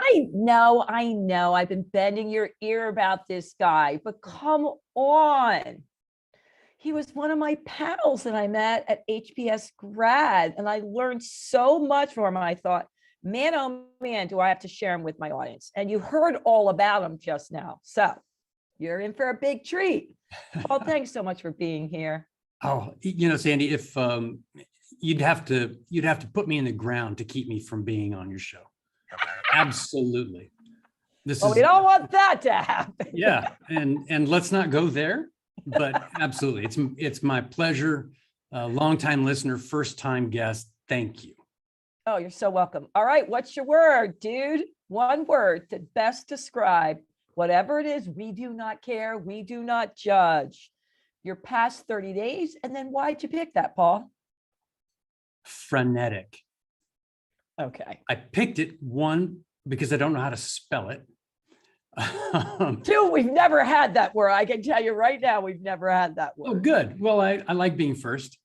I know. I've been bending your ear about this guy, but come on. He was one of my pals that I met at HBS grad, and I learned so much from him. I thought, man, oh man, do I have to share him with my audience? And you heard all about him just now. So you're in for a big treat. Paul, thanks so much for being here. Oh, Sandy, if you'd have to put me in the ground to keep me from being on your show. Absolutely. We don't want that to happen. Yeah, and let's not go there. But absolutely, it's my pleasure. Longtime listener, first time guest. Thank you. Oh, you're so welcome. All right, what's your word, dude? One word to best describe whatever it is. We do not care. We do not judge. Your past 30 days, and then why'd you pick that, Paul? Frenetic. Okay. I picked it, one, because I don't know how to spell it. Two, we've never had that word. I can tell you right now, we've never had that word. Oh, good. Well, I like being first,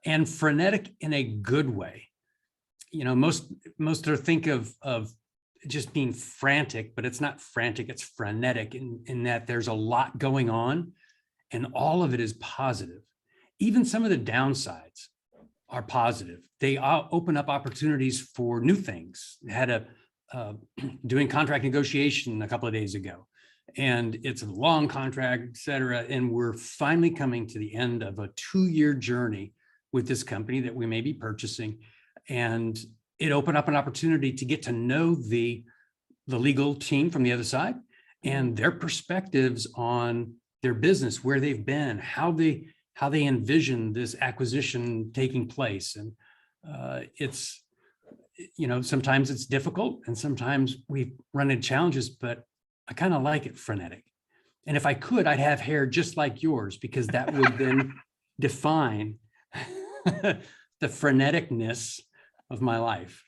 and frenetic in a good way. Most think of just being frantic, but it's not frantic. It's frenetic in that there's a lot going on, and all of it is positive. Even some of the downsides are positive. They open up opportunities for new things. Had doing contract negotiation a couple of days ago, and it's a long contract, et cetera. And we're finally coming to the end of a 2-year journey with this company that we may be purchasing. And it opened up an opportunity to get to know the legal team from the other side and their perspectives on their business, where they've been, how they envision this acquisition taking place. And it's, sometimes it's difficult and sometimes we run into challenges, but I kind of like it frenetic. And if I could, I'd have hair just like yours, because that would then define the freneticness of my life.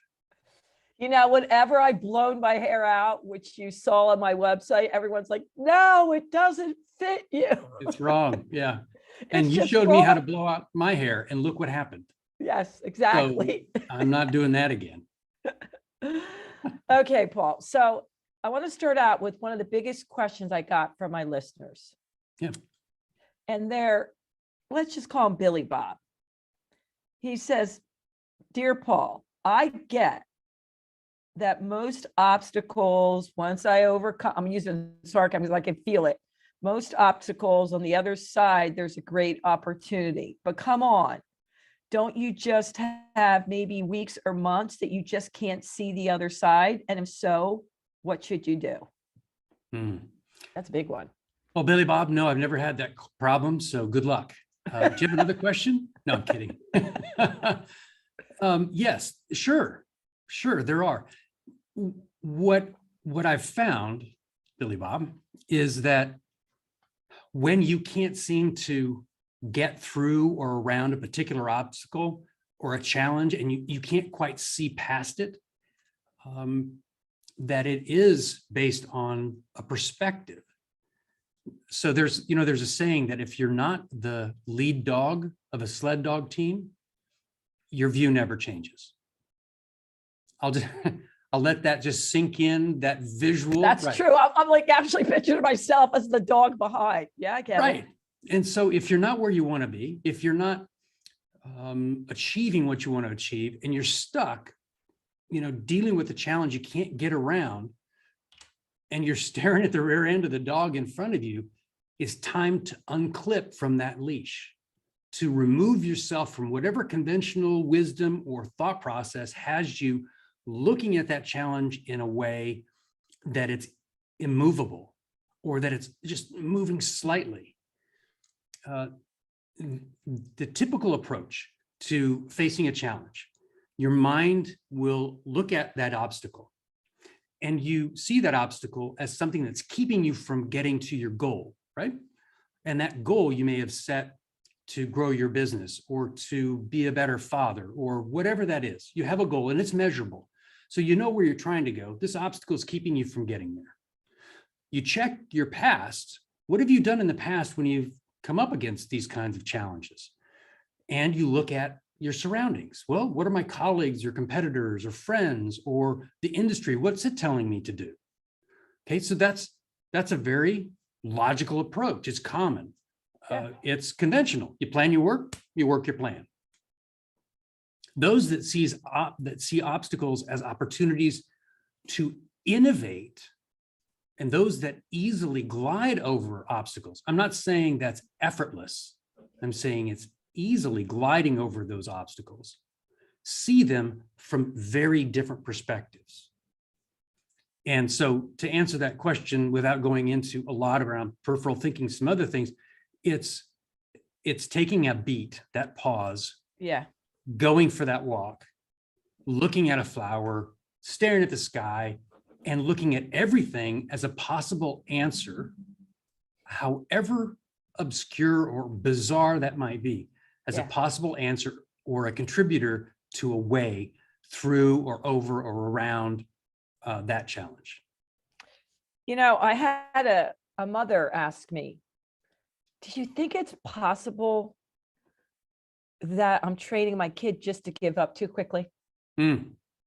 Whenever I've blown my hair out, which you saw on my website, everyone's like, no, it doesn't fit you. It's wrong. Yeah. And you just showed wrong. me how to blow out my hair, and look what happened. Yes, exactly. So I'm not doing that again. Okay, Paul. So I want to start out with one of the biggest questions I got from my listeners. Yeah. And let's just call him Billy Bob. He says, Dear Paul, I get that most obstacles, once I overcome, I'm using sarcasm because I can feel it. Most obstacles on the other side, there's a great opportunity. But come on, don't you just have maybe weeks or months that you just can't see the other side? And if so, what should you do? That's a big one. Well, Billy Bob, no, I've never had that problem. So good luck. Do you have another question? No, I'm kidding. Yes, sure, there are. What I've found, Billy Bob, is that when you can't seem to get through or around a particular obstacle or a challenge, and you can't quite see past it, that it is based on a perspective. So there's a saying that if you're not the lead dog of a sled dog team, your view never changes. I'll let that just sink in, that visual. That's right. True. I'm like actually picturing myself as the dog behind. Yeah, I get it. And so if you're not where you want to be, if you're not achieving what you want to achieve, and you're stuck, dealing with the challenge you can't get around, and you're staring at the rear end of the dog in front of you, it's time to unclip from that leash, to remove yourself from whatever conventional wisdom or thought process has you looking at that challenge in a way that it's immovable, or that it's just moving slightly. The typical approach to facing a challenge, your mind will look at that obstacle, and you see that obstacle as something that's keeping you from getting to your goal, right? And that goal you may have set to grow your business, or to be a better father, or whatever that is. You have a goal and it's measurable. So you know where you're trying to go. This obstacle is keeping you from getting there. You check your past. What have you done in the past when you've come up against these kinds of challenges? And you look at your surroundings. Well, what are my colleagues or competitors or friends or the industry? What's it telling me to do? Okay, so that's a very logical approach. It's common. Yeah. It's conventional. You plan your work, you work your plan. Those that see obstacles as opportunities to innovate, and those that easily glide over obstacles. I'm not saying that's effortless. I'm saying it's easily gliding over those obstacles. See them from very different perspectives. And so to answer that question without going into a lot around peripheral thinking, some other things, it's taking a beat, that pause, Yeah. going for that walk, looking at a flower, staring at the sky, and looking at everything as a possible answer, however obscure or bizarre that might be, as a possible answer or a contributor to a way through or over or around that challenge. I had a mother ask me, do you think it's possible that I'm training my kid just to give up too quickly?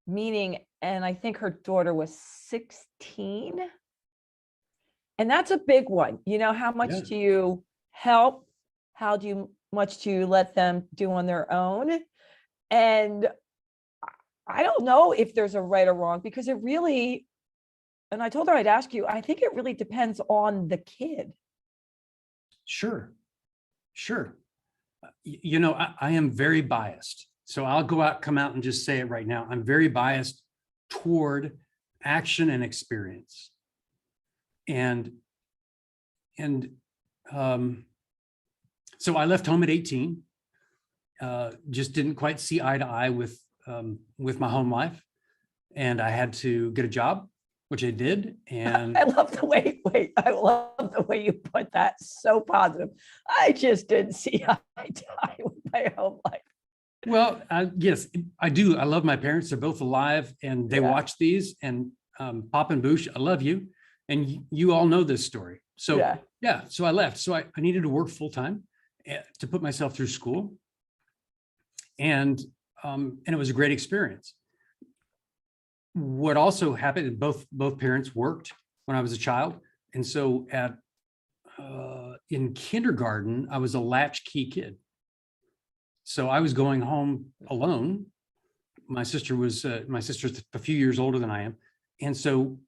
Meaning, and I think her daughter was 16. And that's a big one. How much do you help? How much do you let them do on their own? And I don't know if there's a right or wrong, because it really, and I told her I'd ask you, I think it really depends on the kid. Sure. I am very biased. So I'll come out and just say it right now. I'm very biased toward action and experience. And so I left home at 18, just didn't quite see eye to eye with my home life. And I had to get a job, which I did. And I love the way, I love the way you put that. So positive. I just didn't see eye to eye with my home life. Well, yes, I do. I love my parents. They're both alive and they watch these. And Pop and Boosh, I love you. And you all know this story. So so I left. So I needed to work full time to put myself through school. And it was a great experience. What also happened, both parents worked when I was a child. And so in kindergarten, I was a latchkey kid. So I was going home alone. My sister's a few years older than I am. And so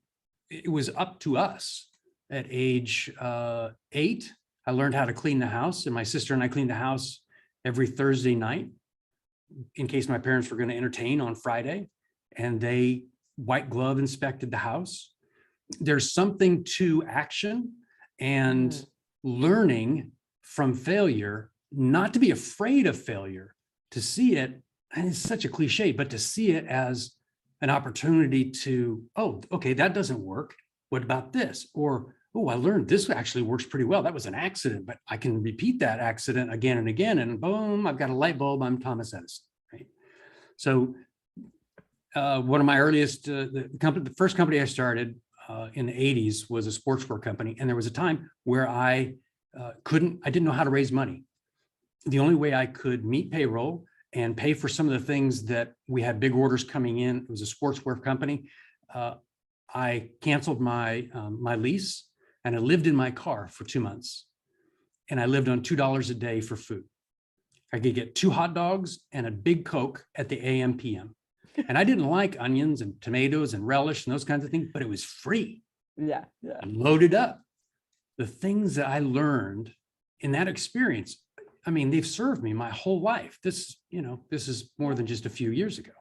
it was up to us at age 8. I learned how to clean the house, and my sister and I cleaned the house every Thursday night in case my parents were going to entertain on Friday, and they white glove inspected the house. There's something to action and learning from failure, not to be afraid of failure, to see it, and it's such a cliche, but to see it as an opportunity to, oh, okay, that doesn't work. What about this? Or, oh, I learned this actually works pretty well. That was an accident, but I can repeat that accident again and again, and boom, I've got a light bulb. I'm Thomas Edison, right? So one of my earliest, the first company I started in the 80s was a sportswear company. And there was a time where I didn't know how to raise money. The only way I could meet payroll and pay for some of the things that we had big orders coming in, it was a sportswear company. I canceled my lease and I lived in my car for 2 months. And I lived on $2 a day for food. I could get 2 hot dogs and a big Coke at the AM PM. And I didn't like onions and tomatoes and relish and those kinds of things, but it was free. Yeah. Loaded up. The things that I learned in that experience, I mean, they've served me my whole life. This is more than just a few years ago.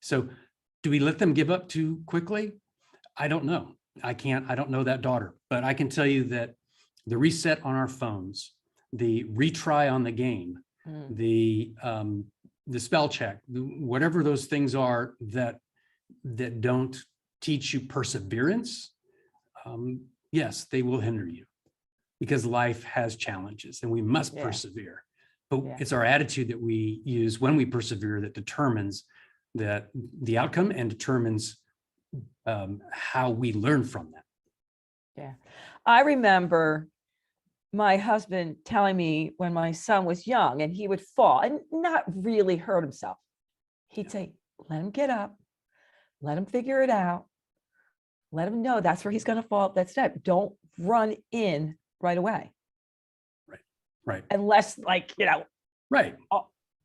So do we let them give up too quickly? I don't know. I don't know that daughter, but I can tell you that the reset on our phones, the retry on the game, the spell check, whatever those things are that don't teach you perseverance, yes, they will hinder you because life has challenges and we must persevere. But it's our attitude that we use when we persevere that determines the outcome and determines how we learn from that. Yeah. I remember my husband telling me when my son was young and he would fall and not really hurt himself. He'd say, let him get up, let him figure it out, let him know that's where he's going to fall. That's that. Don't run in right away. Right. Unless, like, Right.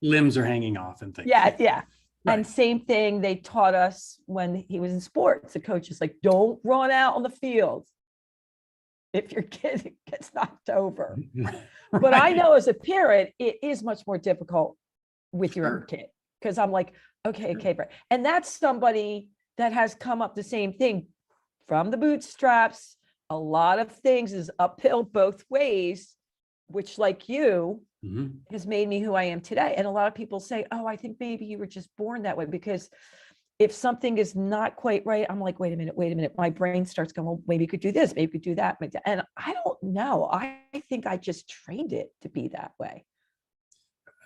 Limbs are hanging off and things. Yeah. Right. And same thing they taught us when he was in sports. The coach is like, don't run out on the field if your kid gets knocked over. But I know as a parent, it is much more difficult with your own kid, because I'm like, okay, Brett. And that's somebody that has come up the same thing from the bootstraps. A lot of things is uphill both ways, which, like you, has made me who I am today. And a lot of people say, oh, I think maybe you were just born that way, because if something is not quite right, I'm like, wait a minute. My brain starts going, well, maybe you could do this, maybe you could do that. And I don't know. I think I just trained it to be that way.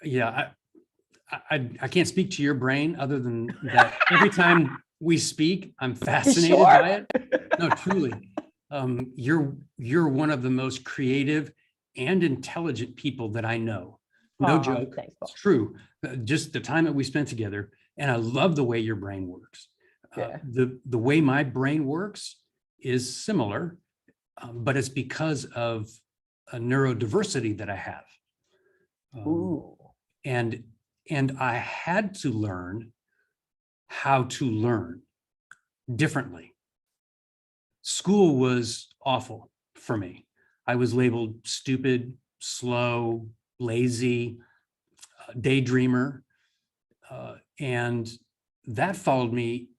Yeah. I can't speak to your brain other than that every time we speak, I'm fascinated by it. No, truly. You're one of the most creative and intelligent people that I know. No joke. Thanks, it's true. Just the time that we spent together. And I love the way your brain works. The way my brain works is similar, but it's because of a neurodiversity that I have. And I had to learn how to learn differently. School was awful for me. I was labeled stupid, slow, lazy, daydreamer. And that followed me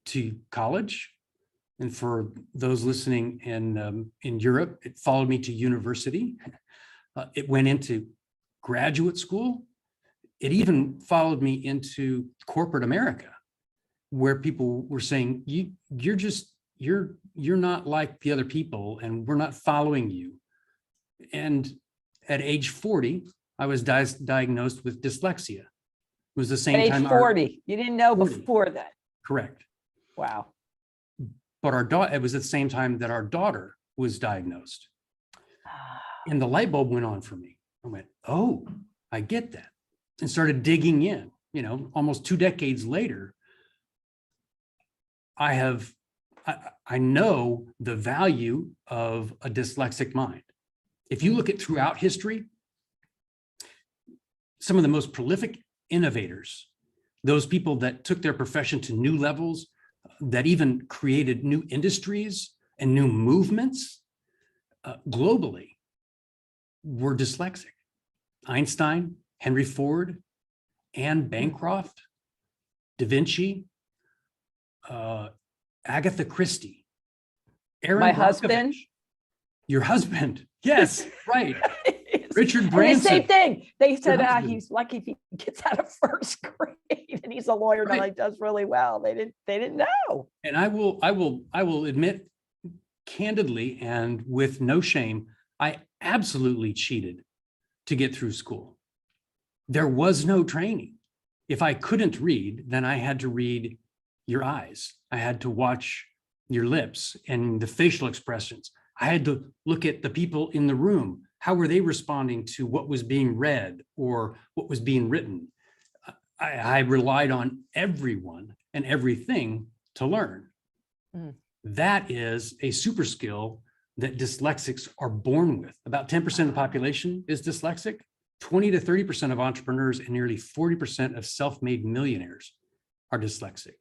to college. And for those listening in Europe, it followed me to university. It went into graduate school. It even followed me into corporate America, where people were saying, you're not like the other people, and we're not following you. And at age 40, I was diagnosed with dyslexia. It was the same at time. Age 40. You didn't know 40. Before that. Correct. Wow. But it was at the same time that our daughter was diagnosed. And the light bulb went on for me. I went, oh, I get that. And started digging in, almost 2 decades later. I know the value of a dyslexic mind. If you look at throughout history, some of the most prolific innovators, those people that took their profession to new levels, that even created new industries and new movements globally, were dyslexic. Einstein, Henry Ford, Anne Bancroft, Da Vinci, Agatha Christie, Aaron My Brockovich, husband. Your husband. Yes, right. Richard Branson. The same thing. They said, he's lucky if he gets out of first grade, and he's a lawyer now. He does really well. They didn't know. And I will admit candidly and with no shame, I absolutely cheated to get through school. There was no training. If I couldn't read, then I had to read your eyes. I had to watch your lips and the facial expressions. I had to look at the people in the room. How were they responding to what was being read or what was being written? I relied on everyone and everything to learn. That is a super skill that dyslexics are born with. About 10% of the population is dyslexic. 20 to 30% of entrepreneurs and nearly 40% of self-made millionaires are dyslexic.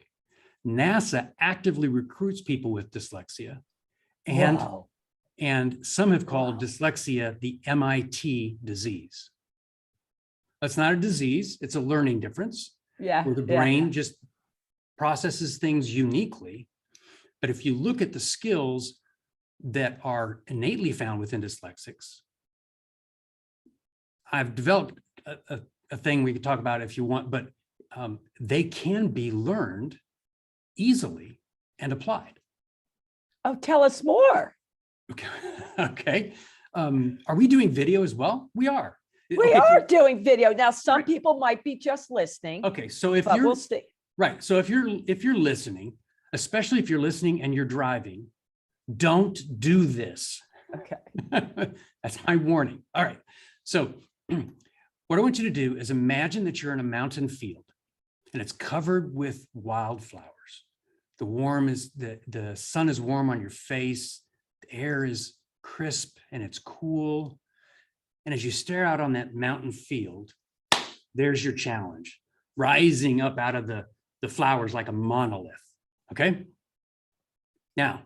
NASA actively recruits people with dyslexia, and some have called dyslexia the MIT disease. That's not a disease, it's a learning difference. Where the brain just processes things uniquely. But if you look at the skills that are innately found within dyslexics, I've developed a thing we could talk about if you want, but they can be learned easily and applied. Oh, tell us more. Okay. Are we doing video as well? We are. We are doing video. Now, some people might be just listening. Okay. So if we'll see. Right. So if you're listening, especially if you're listening and you're driving, don't do this. Okay. That's my warning. All right. So what I want you to do is imagine that you're in a mountain field and it's covered with wildflowers. The sun is warm on your face. The air is crisp and it's cool. And as you stare out on that mountain field, there's your challenge, rising up out of the flowers like a monolith. Okay. Now,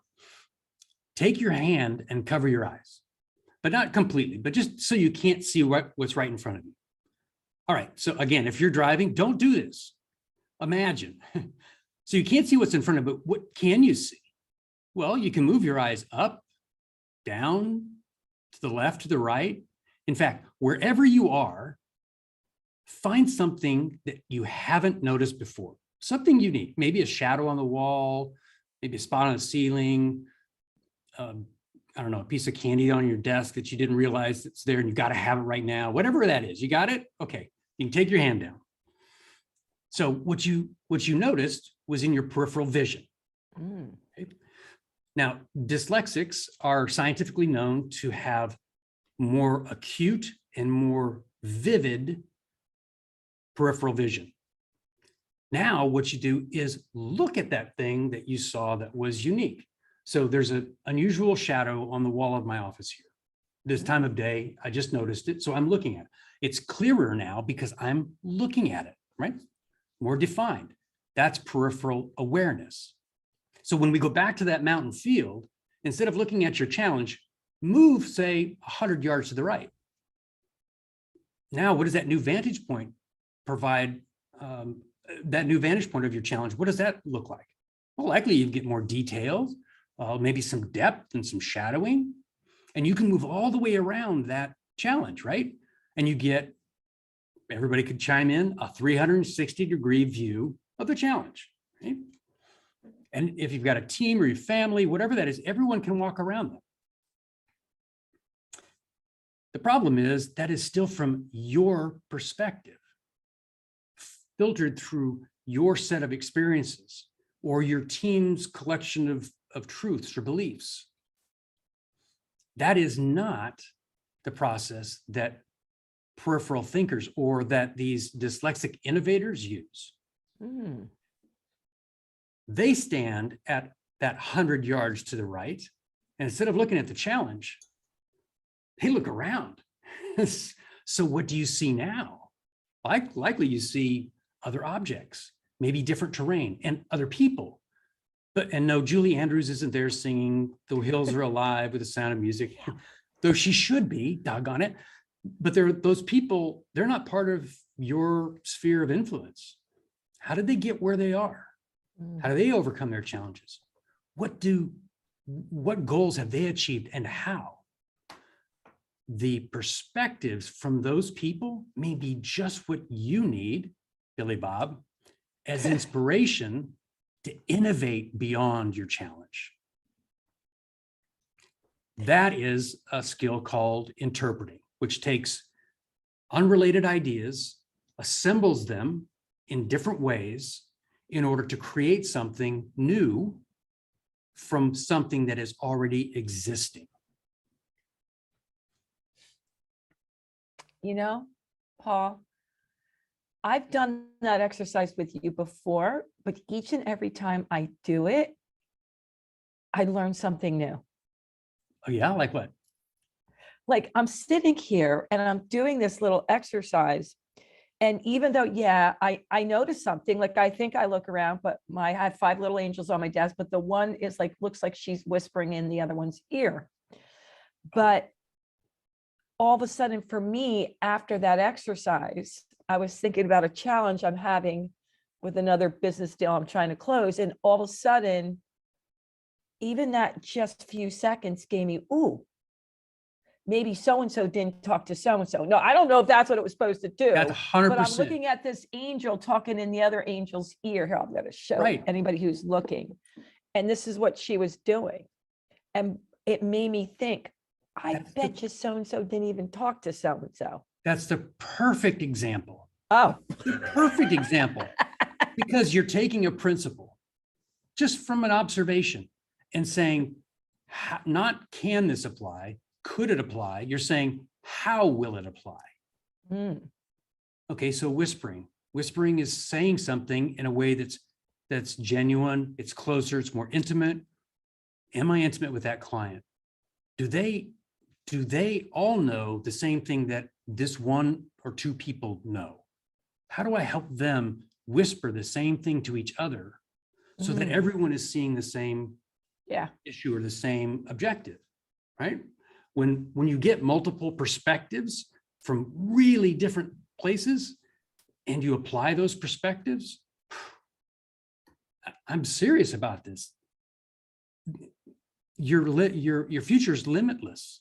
take your hand and cover your eyes, but not completely, but just so you can't see what's right in front of you. All right. So again, if you're driving, don't do this. Imagine. So you can't see what's in front of you, but what can you see? Well, you can move your eyes up, down, to the left, to the right. In fact, wherever you are, find something that you haven't noticed before, something unique, maybe a shadow on the wall, maybe a spot on the ceiling, I don't know, a piece of candy on your desk that you didn't realize it's there and you got to have it right now, whatever that is. You got it? Okay, you can take your hand down. So what you noticed was in your peripheral vision. Okay? Now, dyslexics are scientifically known to have more acute and more vivid peripheral vision. Now, what you do is look at that thing that you saw that was unique. So there's an unusual shadow on the wall of my office here. This time of day, I just noticed it, so I'm looking at it. It's clearer now because I'm looking at it, right? More defined. That's peripheral awareness. So when we go back to that mountain field, instead of looking at your challenge, move, say, 100 yards to the right. Now, what does that new vantage point provide? That new vantage point of your challenge, what does that look like? Well, likely you get more details, maybe some depth and some shadowing, and you can move all the way around that challenge, right? And you get, everybody could chime in, a 360-degree view of the challenge, right? And if you've got a team or your family, whatever that is, everyone can walk around them. The problem is that is still from your perspective, filtered through your set of experiences or your team's collection of truths or beliefs. That is not the process that peripheral thinkers or that these dyslexic innovators use. They stand at that 100 yards to the right, and instead of looking at the challenge, they look around. So what do you see now? Likely you see other objects, maybe different terrain and other people. And no, Julie Andrews isn't there singing "The Hills Are Alive" with the sound of music, though she should be, doggone it. But those people, they're not part of your sphere of influence. How did they get where they are? How do they overcome their challenges? What goals have they achieved and how? The perspectives from those people may be just what you need, Billy Bob, as inspiration to innovate beyond your challenge. That is a skill called interpreting, which takes unrelated ideas, assembles them in different ways in order to create something new from something that is already existing. You know, Paul, I've done that exercise with you before, but each and every time I do it, I learn something new. Oh yeah, like what? Like I'm sitting here and I'm doing this little exercise. And even though, yeah, I noticed something, like I think I look around, but I have 5 little angels on my desk, but the one is like, looks like she's whispering in the other one's ear. But all of a sudden for me, after that exercise, I was thinking about a challenge I'm having with another business deal I'm trying to close. And all of a sudden, even that just few seconds gave me, ooh, maybe so-and-so didn't talk to so-and-so. No, I don't know if that's what it was supposed to do. That's 100%. But I'm looking at this angel talking in the other angel's ear. Here, I'm going to show anybody who's looking. And this is what she was doing. And it made me think, I bet you so-and-so didn't even talk to so-and-so. That's the perfect example. Oh. The perfect example. Because you're taking a principle just from an observation and saying, not can this apply? Could it apply? You're saying, how will it apply? Mm. Okay, so whispering. Whispering is saying something in a way that's genuine, it's closer, it's more intimate. Am I intimate with that client? Do they all know the same thing that this one or two people know? How do I help them whisper the same thing to each other so that everyone is seeing the same issue or the same objective, right? When you get multiple perspectives from really different places and you apply those perspectives, I'm serious about this. Your future is limitless.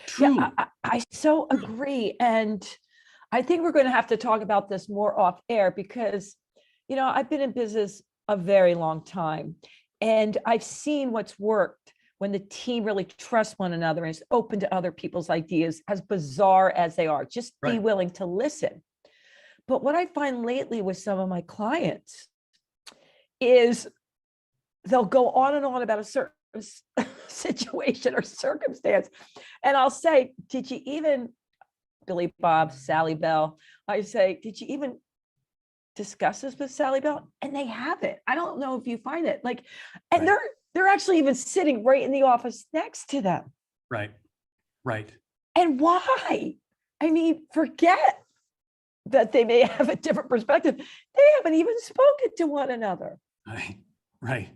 Truly. Yeah, I so agree. And I think we're going to have to talk about this more off air because, I've been in business a very long time and I've seen what's worked when the team really trusts one another and is open to other people's ideas, as bizarre as they are. Just be willing to listen. But what I find lately with some of my clients is they'll go on and on about a certain situation or circumstance. And I'll say, did you even, Billy Bob, Sally Bell, I say, did you even discuss this with Sally Bell? And they haven't. I don't know if you find it and they're actually even sitting right in the office next to them. Right. And why? I mean, forget that they may have a different perspective. They haven't even spoken to one another. Right.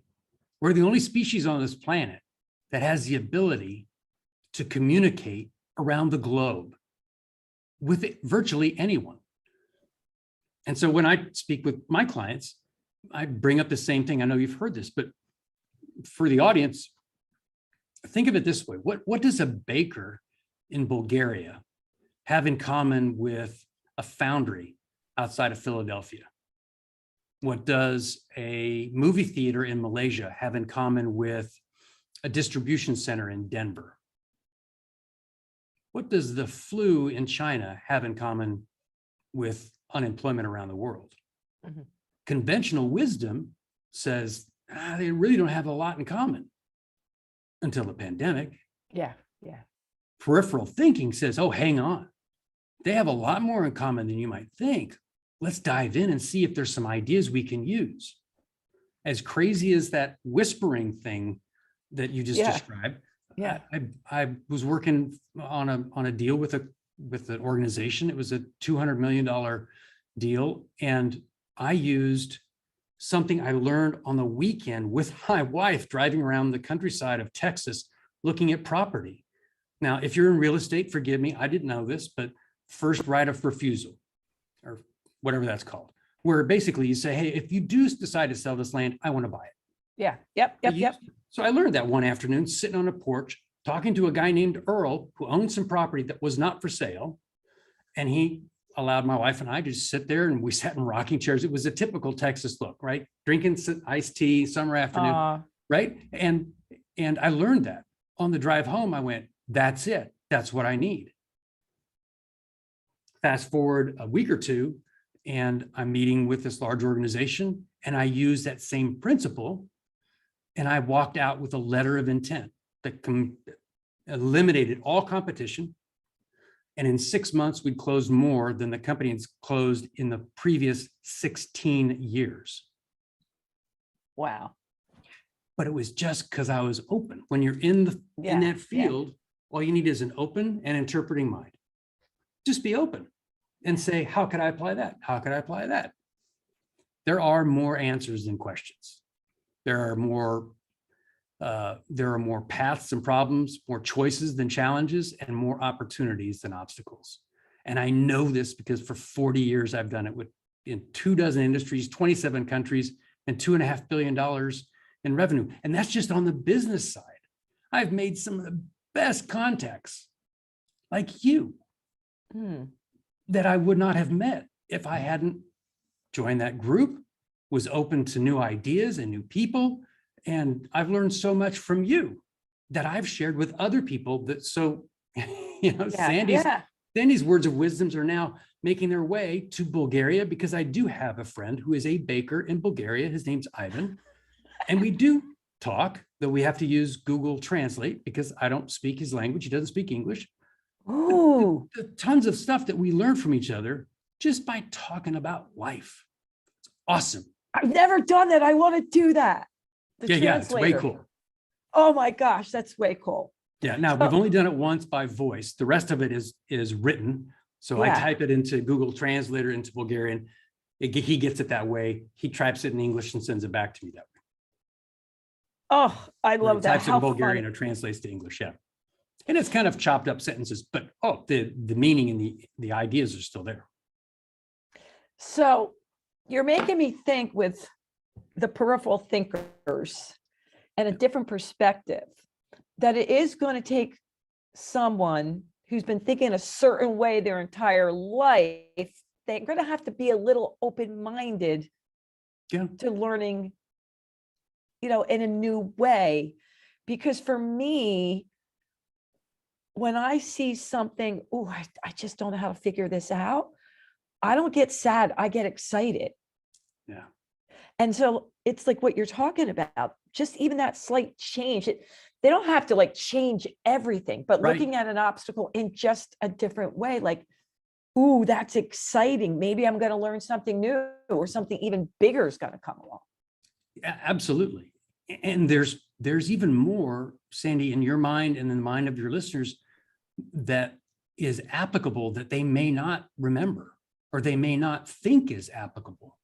We're the only species on this planet that has the ability to communicate around the globe with virtually anyone. And so when I speak with my clients, I bring up the same thing. I know you've heard this, but for the audience, think of it this way. What does a baker in Bulgaria have in common with a foundry outside of Philadelphia? What does a movie theater in Malaysia have in common with a distribution center in Denver? What does the flu in China have in common with unemployment around the world? Mm-hmm. Conventional wisdom says they really don't have a lot in common until the pandemic. Yeah. Peripheral thinking says, oh, hang on. They have a lot more in common than you might think. Let's dive in and see if there's some ideas we can use. As crazy as that whispering thing that you just described, I was working on a deal with an organization. It was a $200 million deal, and I used something I learned on the weekend with my wife driving around the countryside of Texas looking at property. Now, if you're in real estate, forgive me, I didn't know this, but first right of refusal, or whatever that's called, where basically you say, hey, if you do decide to sell this land, I want to buy it. Yeah. Yep. So I learned that one afternoon, sitting on a porch, talking to a guy named Earl, who owned some property that was not for sale. And he allowed my wife and I to just sit there, and we sat in rocking chairs. It was a typical Texas look, right? Drinking iced tea, summer afternoon, right? And I learned that. On the drive home, I went, that's it. That's what I need. Fast forward a week or two, and I'm meeting with this large organization, and I use that same principle, and I walked out with a letter of intent that eliminated all competition. And in 6 months, we'd closed more than the company has closed in the previous 16 years. Wow. But it was just because I was open. When you're in that field, all you need is an open and interpreting mind. Just be open and say, how could I apply that? How could I apply that? There are more answers than questions. There are more paths and problems, more choices than challenges, and more opportunities than obstacles. And I know this because for 40 years, I've done it in 24 industries, 27 countries, and $2.5 billion in revenue. And that's just on the business side. I've made some of the best contacts, like you, that I would not have met if I hadn't joined that group, was open to new ideas and new people. And I've learned so much from you that I've shared with other people Sandy's words of wisdoms are now making their way to Bulgaria, because I do have a friend who is a baker in Bulgaria. His name's Ivan. And we do talk that we have to use Google Translate because I don't speak his language. He doesn't speak English. Ooh, Tons of stuff that we learn from each other just by talking about life. It's awesome. I've never done that. I want to do that. The Yeah, it's way translator. cool. Oh my gosh, that's way cool. Yeah, now we've only done it once by voice. The rest of it is written. So I Yeah. type it into Google Translator into Bulgarian. He gets it that way. He types it in English and sends it back to me that way. Oh, I Or he love that. types it How in Bulgarian fun. or translates to English. Yeah. And it's kind of chopped up sentences, but the meaning and the ideas are still there. So you're making me think with the peripheral thinkers and a different perspective that it is going to take someone who's been thinking a certain way their entire life. They're going to have to be a little open-minded Yeah. to learning, in a new way. Because for me, when I see something, oh, I just don't know how to figure this out, I don't get sad, I get excited. Yeah. And so it's like what you're talking about, just even that slight change. They don't have to like change everything, but Right. looking at an obstacle in just a different way, like, ooh, that's exciting. Maybe I'm going to learn something new or something even bigger is going to come along. Absolutely. And there's even more, Sandy, in your mind and in the mind of your listeners that is applicable that they may not remember or they may not think is applicable.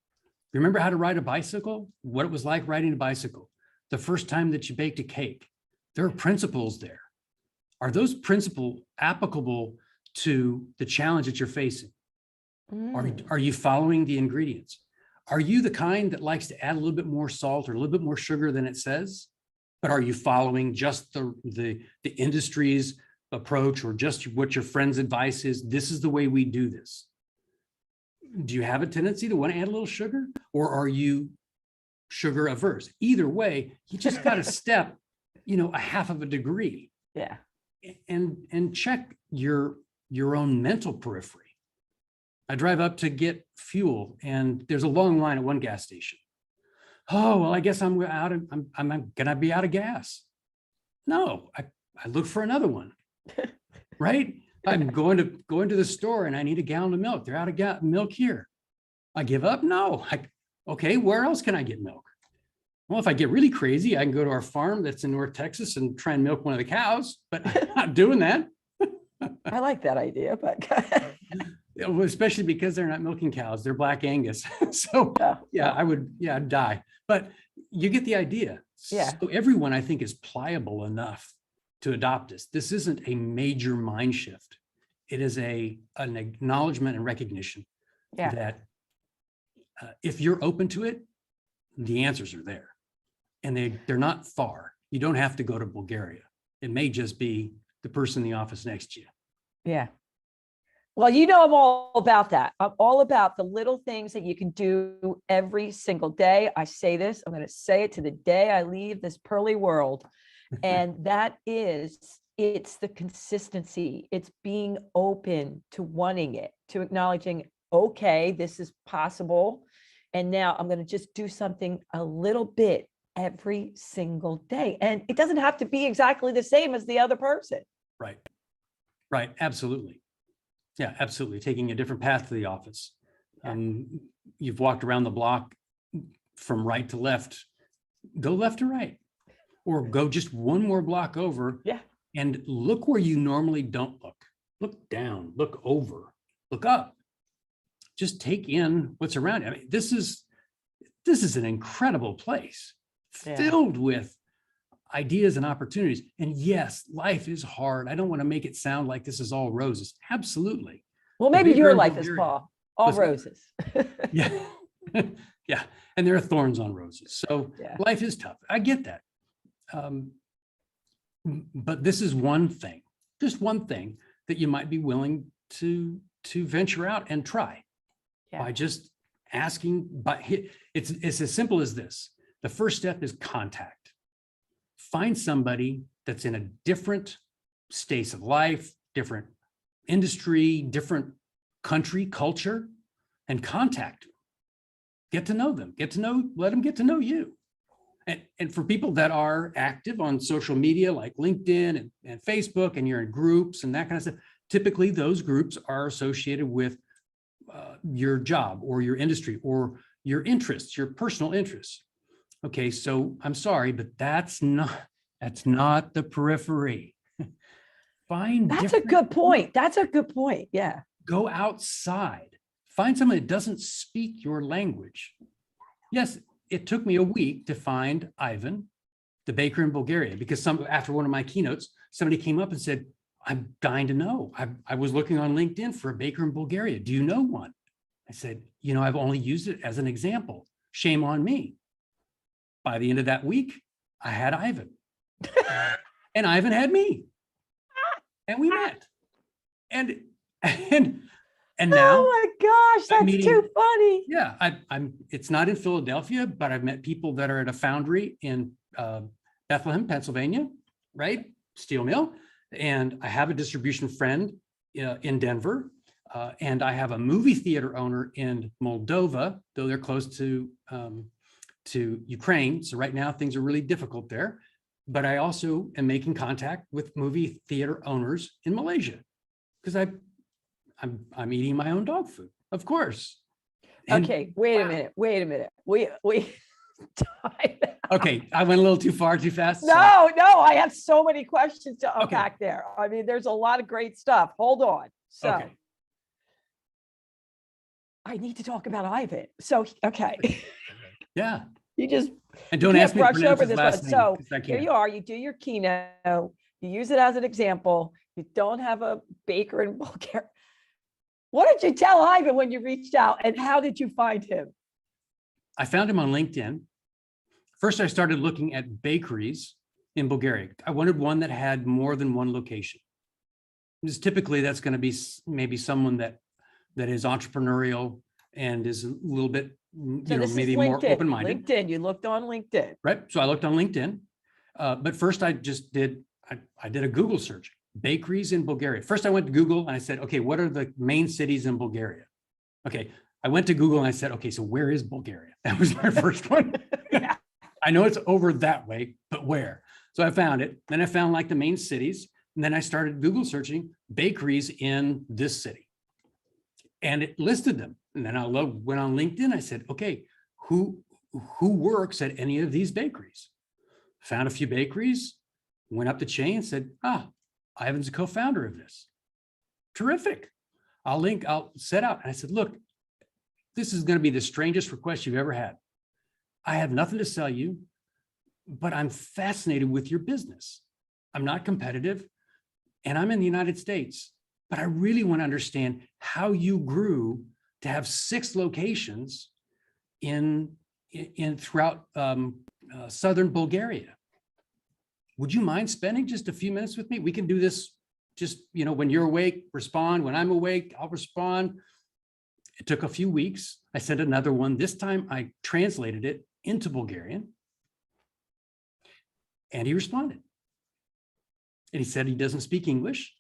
Remember how to ride a bicycle? What it was like riding a bicycle? The first time that you baked a cake? There are principles there. Are those principles applicable to the challenge that you're facing? Are you following the ingredients? Are you the kind that likes to add a little bit more salt or a little bit more sugar than it says? But are you following just the industry's approach or just what your friend's advice is? This is the way we do this. Do you have a tendency to want to add a little sugar, or are you sugar averse? Either way, you just got to step, a half of a degree. Yeah. And check your own mental periphery. I drive up to get fuel and there's a long line at one gas station. Oh, well, I guess I'm gonna be out of gas. No, I look for another one, right? I'm going to the store and I need a gallon of milk. They're out of milk here. I give up? No. Okay, where else can I get milk? Well, if I get really crazy, I can go to our farm that's in North Texas and try and milk one of the cows, but I'm not doing that. I like that idea, but Especially because they're not milking cows, they're Black Angus. So yeah, I'd die. But you get the idea. Yeah. So everyone, I think, is pliable enough to adopt this. This isn't a major mind shift. It is an acknowledgement and recognition that if you're open to it, the answers are there. And they're not far. You don't have to go to Bulgaria. It may just be the person in the office next to you. Yeah. Well, I'm all about that. I'm all about the little things that you can do every single day. I say this, I'm going to say it to the day I leave this pearly world. And that is, it's the consistency. It's being open to wanting it, to acknowledging, okay, this is possible. And now I'm going to just do something a little bit every single day. And it doesn't have to be exactly the same as the other person. Right. Right. Absolutely. Yeah, absolutely. Taking a different path to the office. You've walked around the block from right to left, go left to right, or go just one more block over. Yeah. And look where you normally don't look. Look down, look over, look up. Just take in what's around you. I mean, this is an incredible place filled with ideas and opportunities. And yes, life is hard. I don't want to make it sound like this is all roses. Absolutely. Well, maybe your life is, Paul, all roses. Yeah. Yeah. And there are thorns on roses. So life is tough. I get that. But this is one thing, just one thing that you might be willing to venture out and try by just asking. But it's as simple as this. The first step is contact. Find somebody that's in a different stage of life, different industry, different country, culture, and contact them. Get to know them, let them get to know you. And for people that are active on social media like LinkedIn and Facebook, and you're in groups and that kind of stuff, typically those groups are associated with your job or your industry or your interests, your personal interests. Okay, so I'm sorry, but that's not the periphery. Find That's a different good point. That's a good point. Yeah. Go outside. Find someone that doesn't speak your language. Yes, it took me a week to find Ivan, the baker in Bulgaria, because after one of my keynotes, somebody came up and said, I'm dying to know. I was looking on LinkedIn for a baker in Bulgaria. Do you know one? I said, I've only used it as an example. Shame on me. By the end of that week, I had Ivan. And Ivan had me. And we met. And now, oh my gosh, that's too funny. Yeah, it's not in Philadelphia, but I've met people that are at a foundry in Bethlehem, Pennsylvania, right? Steel mill. And I have a distribution friend in Denver. And I have a movie theater owner in Moldova, though they're close to Ukraine. So right now things are really difficult there. But I also am making contact with movie theater owners in Malaysia because I'm eating my own dog food, of course. And, okay, wait a minute. We okay, I went a little too far, too fast. No, I have so many questions to unpack there. I mean, there's a lot of great stuff. Hold on. So okay. I need to talk about Ivan. So, okay. Yeah. You just and don't ask me to brush pronounce over his this last one. name, So here you are, you do your keynote, you use it as an example. You don't have a baker in Bulgaria. What did you tell Ivan when you reached out, and how did you find him? I found him on LinkedIn. First, I started looking at bakeries in Bulgaria. I wanted one that had more than one location. Because typically that's going to be maybe someone that is entrepreneurial and is a little bit, maybe more open-minded. LinkedIn, you looked on LinkedIn. Right. So I looked on LinkedIn. But first I just did a Google search, bakeries in Bulgaria. First I went to Google and I said, okay, what are the main cities in Bulgaria? Okay. I went to Google and I said, okay, so where is Bulgaria? That was my first one. Yeah. I know it's over that way, but where? So I found it. Then I found like the main cities. And then I started Google searching bakeries in this city. And it listed them. And then I went on LinkedIn. I said, okay, who works at any of these bakeries? Found a few bakeries, went up the chain and said, Ivan's a co-founder of this. Terrific. I'll set out. And I said, look, this is going to be the strangest request you've ever had. I have nothing to sell you, but I'm fascinated with your business. I'm not competitive and I'm in the United States, but I really want to understand how you grew to have 6 locations in throughout southern Bulgaria. Would you mind spending just a few minutes with me? We can do this just, when you're awake, respond. When I'm awake, I'll respond. It took a few weeks. I sent another one. This time I translated it into Bulgarian. And he responded. And he said he doesn't speak English.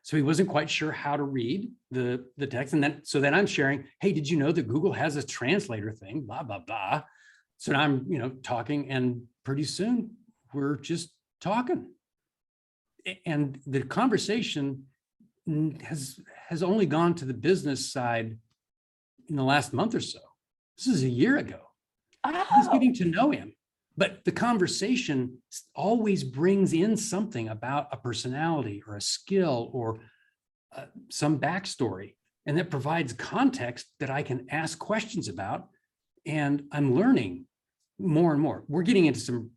So he wasn't quite sure how to read the text. And then I'm sharing, hey, did you know that Google has a translator thing, blah, blah, blah. So now I'm, talking, and pretty soon we're just talking. And the conversation has only gone to the business side in the last month or so. This is a year ago. Just getting to know him. But the conversation always brings in something about a personality or a skill or some backstory, and that provides context that I can ask questions about. And I'm learning more and more. We're getting into some,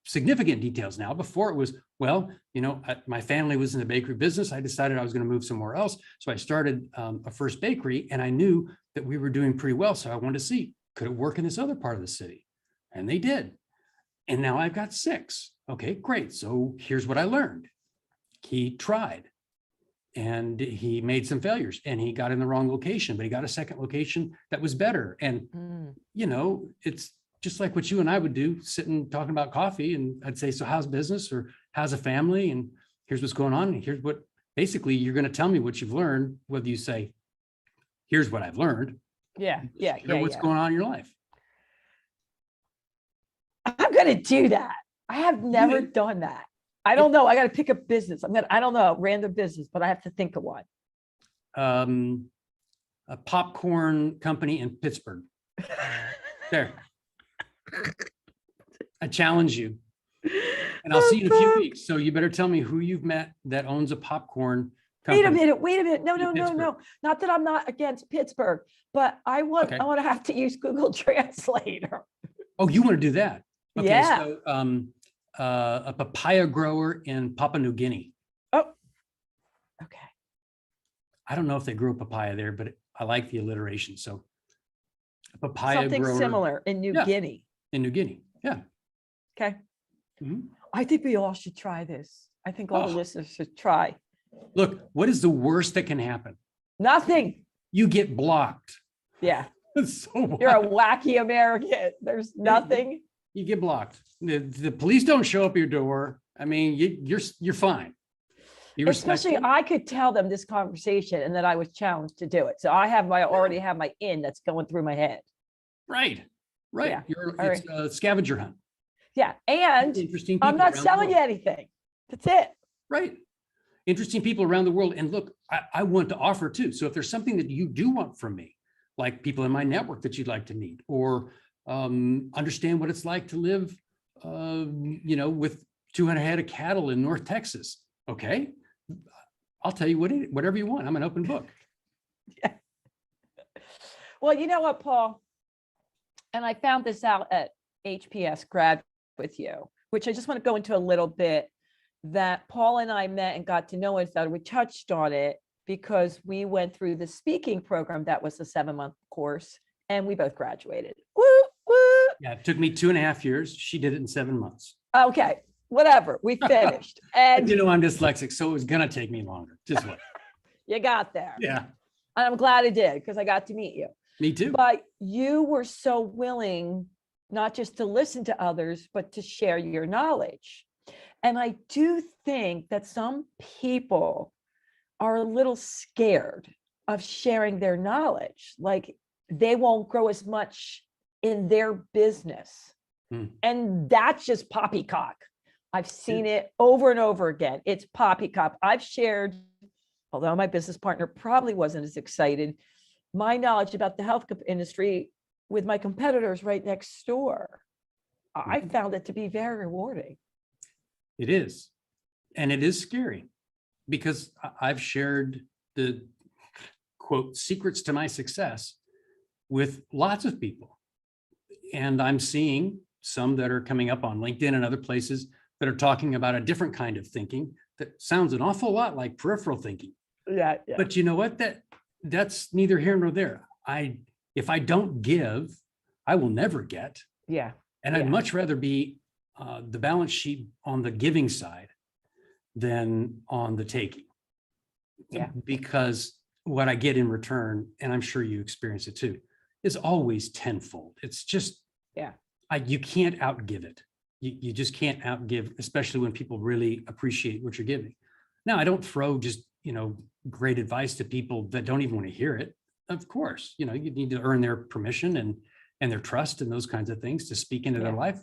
significant details now. Before it was, my family was in the bakery business. I decided I was going to move somewhere else. So I started a first bakery, and I knew that we were doing pretty well. So I wanted to see, could it work in this other part of the city? And they did. And now I've got 6. Okay, great. So here's what I learned. He tried and he made some failures and he got in the wrong location, but he got a second location that was better. And, it's just like what you and I would do, sitting talking about coffee. And I'd say, so how's business, or how's a family? And here's what's going on. And here's what, basically, you're going to tell me what you've learned, whether you say, here's what I've learned. Yeah. What's going on in your life. I'm going going to do that. I have never done that. I don't know. I got to pick a business. I don't know, random business, but I have to think of one. A popcorn company in Pittsburgh. There. I challenge you. And I'll see you in a few weeks. So you better tell me who you've met that owns a popcorn company. Wait a minute. No. Pittsburgh. Not that I'm not against Pittsburgh, but I want Okay. to have to use Google Translator. Oh, you want to do that? Okay, Yeah. so a papaya grower in Papua New Guinea. Oh, okay. I don't know if they grew papaya there, but I like the alliteration. So a papaya Something grower similar in New Guinea. in New Guinea. Yeah. Okay. Mhm. I think we all should try this. I think all the listeners should try. Look, what is the worst that can happen? Nothing. You get blocked. Yeah. So You're a what? wacky American. There's nothing. You get blocked. The police don't show up at your door. I mean, you're fine. Be Especially, respectful. I could tell them this conversation and that I was challenged to do it. So I already have my in that's going through my head. Right. Yeah. It's a scavenger hunt. Yeah. And Interesting people I'm not around the selling you world. anything. That's it. Right. Interesting people around the world. And look, I want to offer too. So if there's something that you do want from me, like people in my network that you'd like to meet, or understand what it's like to live, with 200 head of cattle in North Texas. Okay. I'll tell you whatever you want. I'm an open book. Yeah. Well, you know what, Paul? And I found this out at HPS Grad with You, which I just want to go into a little bit, that Paul and I met and got to know each other. We touched on it because we went through the speaking program that was a 7-month course, and we both graduated. Woo, woo. Yeah, it took me 2.5 years. She did it in 7 months. Okay, whatever. We finished. And I'm dyslexic, so it was gonna take me longer. Just what? you got there. Yeah, And I'm glad I did, because I got to meet you. me too. But you were so willing not just to listen to others, but to share your knowledge. And I do think that some people are a little scared of sharing their knowledge. Like they won't grow as much in their business. And that's just poppycock. I've seen it over and over again. It's poppycock. I've shared, although my business partner probably wasn't as excited, my knowledge about the health industry with my competitors right next door. I found it to be very rewarding. It is. And it is scary because I've shared the quote secrets to my success with lots of people. And I'm seeing some that are coming up on LinkedIn and other places that are talking about a different kind of thinking that sounds an awful lot like peripheral thinking. Yeah. But you know what? That's neither here nor there. If I don't give, I will never get. Yeah. And I'd much rather be the balance sheet on the giving side than on the taking. Yeah. Because what I get in return, and I'm sure you experience it too, is always tenfold. It's just, you can't outgive it. You just can't outgive, especially when people really appreciate what you're giving. Now, I don't throw just, great advice to people that don't even want to hear it. Of course, you need to earn their permission and their trust and those kinds of things to speak into their life.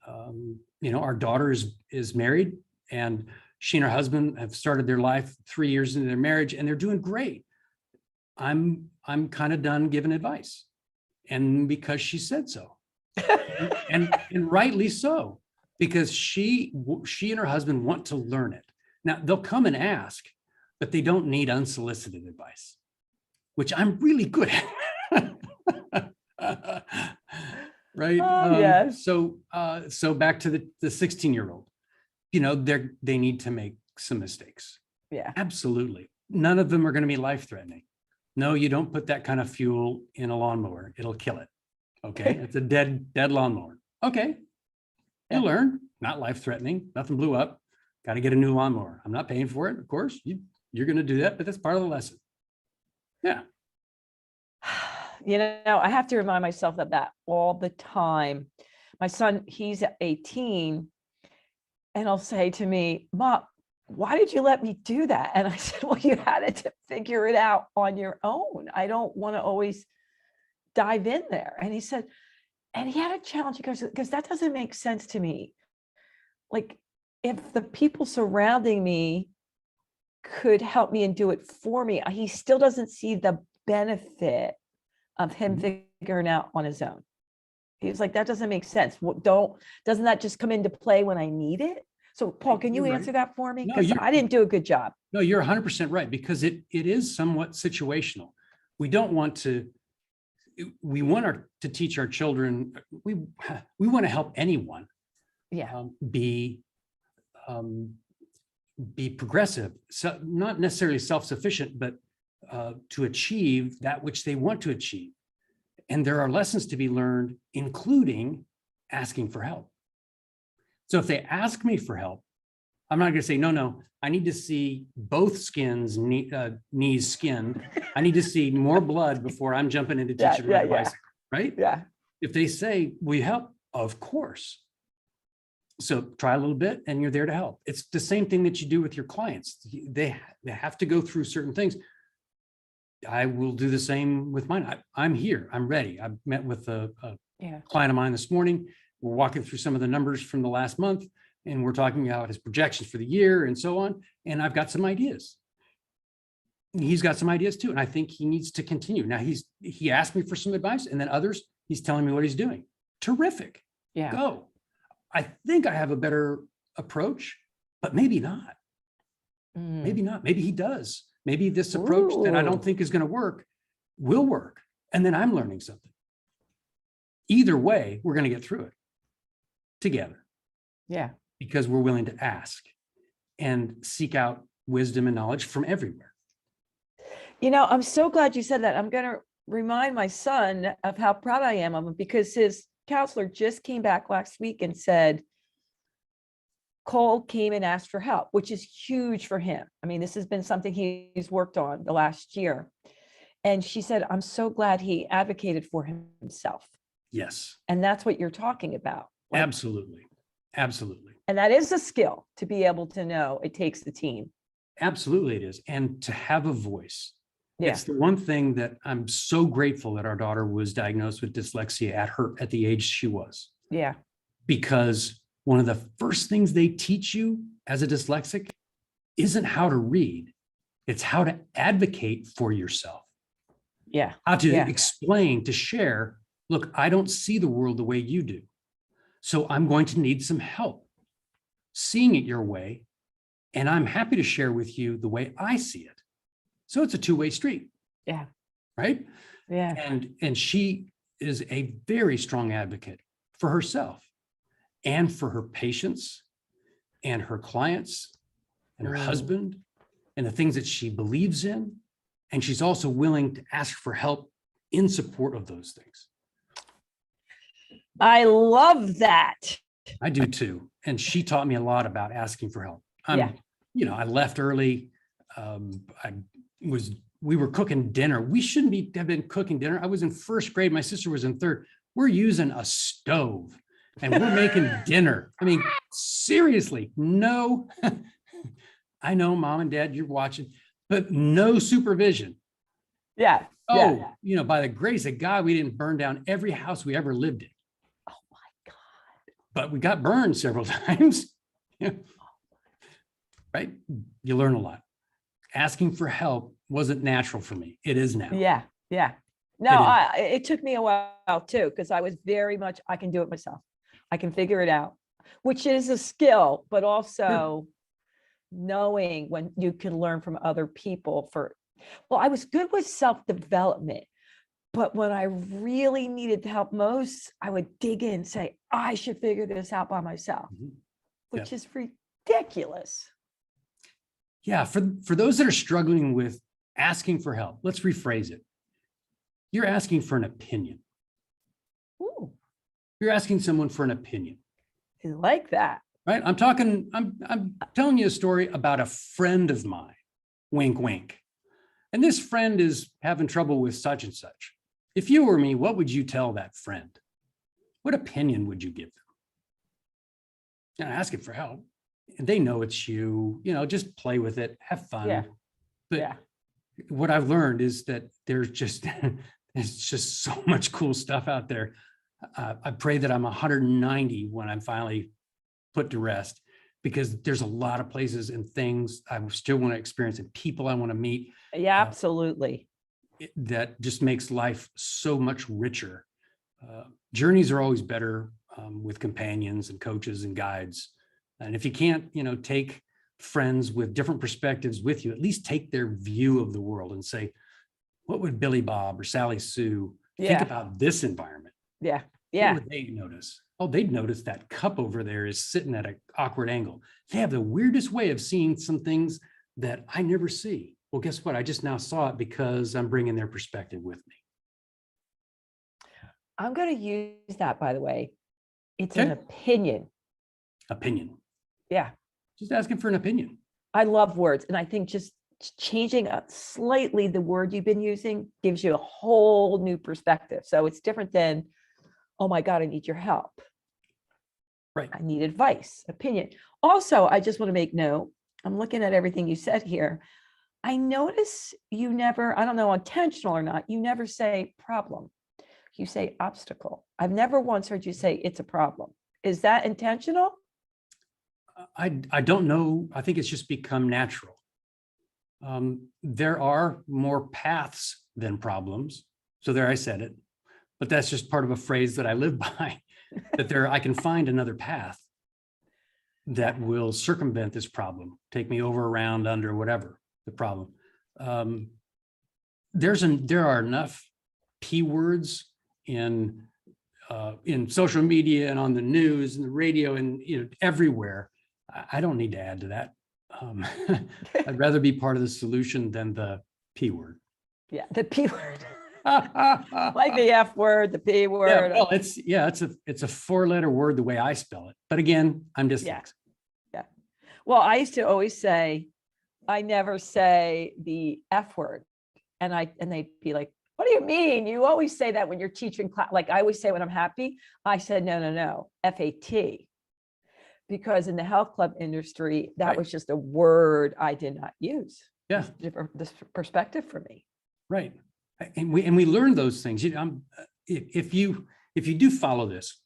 Our daughter is married, and she and her husband have started their life 3 years into their marriage, and they're doing great. I'm kind of done giving advice, and because she said so, and rightly so, because she and her husband want to learn it. Now they'll come and ask, but they don't need unsolicited advice, which I'm really good at. Right. Yes. So back to the 16-year-old, they need to make some mistakes. Yeah. Absolutely. None of them are going to be life-threatening. No, you don't put that kind of fuel in a lawnmower. It'll kill it. Okay. It's a dead lawnmower. Okay. You learn, not life-threatening. Nothing blew up. Got to get a new lawnmower. I'm not paying for it. Of course, you're going to do that, but that's part of the lesson. Yeah. I have to remind myself of that all the time. My son, he's 18, and he'll say to me, "Mom, why did you let me do that?" And I said, "Well, you had to figure it out on your own. I don't want to always dive in there." And he said, And he had a challenge. He goes, because that doesn't make sense to me. Like, if the people surrounding me could help me and do it for me, he still doesn't see the benefit of him figuring out on his own. He's like, that doesn't make sense. Doesn't that just come into play when I need it? So Paul, can you You're answer right. that for me? No, Because I didn't do a good job. No, you're 100% right, because it is somewhat situational. We don't want to, we want to teach our children, we want to help anyone Yeah. be progressive, so not necessarily self-sufficient, but to achieve that which they want to achieve. And there are lessons to be learned, including asking for help. So if they ask me for help, I'm not going to say, no, I need to see both knees skinned. I need to see more blood before I'm jumping into teaching my bicycle, right? Yeah. If they say, will you help? Of course. So try a little bit and you're there to help. It's the same thing that you do with your clients. They have to go through certain things. I will do the same with mine. I'm here. I'm ready. I met with a client of mine this morning. We're walking through some of the numbers from the last month, and we're talking about his projections for the year and so on. And I've got some ideas. He's got some ideas too. And I think he needs to continue. Now he asked me for some advice, and then others, he's telling me what he's doing. Terrific. Yeah. Go. I think I have a better approach, but maybe not. Maybe not. Maybe he does. Maybe this approach that I don't think is going to work will work. And then I'm learning something. Either way, we're going to get through it together. Yeah. Because we're willing to ask and seek out wisdom and knowledge from everywhere. You know, I'm so glad you said that. I'm going to remind my son of how proud I am of him, because his counselor just came back last week and said, Cole came and asked for help, which is huge for him. I mean, this has been something he's worked on the last year. And she said, I'm so glad he advocated for himself. Yes. And that's what you're talking about. Like, absolutely. Absolutely. And that is a skill, to be able to know it takes the team. Absolutely it is. And to have a voice. Yeah. It's the one thing that I'm so grateful that our daughter was diagnosed with dyslexia at the age she was. Yeah. Because one of the first things they teach you as a dyslexic isn't how to read. It's how to advocate for yourself. Yeah. How to explain, to share, look, I don't see the world the way you do. So I'm going to need some help seeing it your way. And I'm happy to share with you the way I see it. So it's a two-way street. Yeah. Right? Yeah. And she is a very strong advocate for herself and for her patients and her clients and her husband and the things that she believes in. And she's also willing to ask for help in support of those things. I love that. I do too. And she taught me a lot about asking for help. I left early. We were cooking dinner. We shouldn't have been cooking dinner. I was in first grade. My sister was in third. We're using a stove and we're making dinner. I mean, seriously, no, I know mom and dad, you're watching, but no supervision. Yeah. Oh, by the grace of God, we didn't burn down every house we ever lived in. Oh my God. But we got burned several times. Right? You learn a lot. Asking for help wasn't natural for me. It is now. Yeah. Yeah. No, it took me a while too, because I was very much, I can do it myself. I can figure it out, which is a skill, but also knowing when you can learn from other people I was good with self-development, but when I really needed help most, I would dig in and say, I should figure this out by myself, which is ridiculous. Yeah. For those that are struggling with asking for help, let's rephrase it. You're asking for an opinion. Ooh. You're asking someone for an opinion. I like that. Right? I'm telling you a story about a friend of mine, wink, wink. And this friend is having trouble with such and such. If you were me, what would you tell that friend? What opinion would you give them? And ask it for help. And they know it's you, just play with it, have fun. Yeah. But what I've learned is that there's just so much cool stuff out there. I pray that I'm 190 when I'm finally put to rest, because there's a lot of places and things I still want to experience and people I want to meet Yeah, absolutely. that just makes life so much richer. Journeys are always better with companions and coaches and guides. And if you can't, take friends with different perspectives with you, at least take their view of the world and say, what would Billy Bob or Sally Sue think Yeah. about this environment? Yeah. What Yeah. would they notice? Oh, they'd notice that cup over there is sitting at an awkward angle. They have the weirdest way of seeing some things that I never see. Well, guess what? I just now saw it because I'm bringing their perspective with me. I'm going to use that, by the way. It's an Okay. opinion. Opinion. Yeah. Just asking for an opinion. I love words. And I think just changing up slightly the word you've been using gives you a whole new perspective. So it's different than, oh my God, I need your help. Right. I need advice, opinion. Also, I just want to make note, I'm looking at everything you said here. I notice you never, I don't know, intentional or not, you never say problem. You say obstacle. I've never once heard you say it's a problem. Is that intentional? I don't know. I think it's just become natural. There are more paths than problems. So there, I said it, but that's just part of a phrase that I live by, that I can find another path that will circumvent this problem, take me over, around, under, whatever the problem. There are enough P words in social media and on the news and the radio and everywhere. I don't need to add to that. I'd rather be part of the solution than the P word. Yeah, the P word. Like the F word, the P word. Yeah, well, it's a 4-letter word the way I spell it. But again, I'm dyslexic. Yeah. Well, I used to always say, I never say the F word. And they'd be like, what do you mean? You always say that when you're teaching class. Like I always say when I'm happy, I said, no, FAT. Because in the health club industry, that was just a word I did not use. Yeah. This perspective for me. Right. And we learn those things. If you do follow this,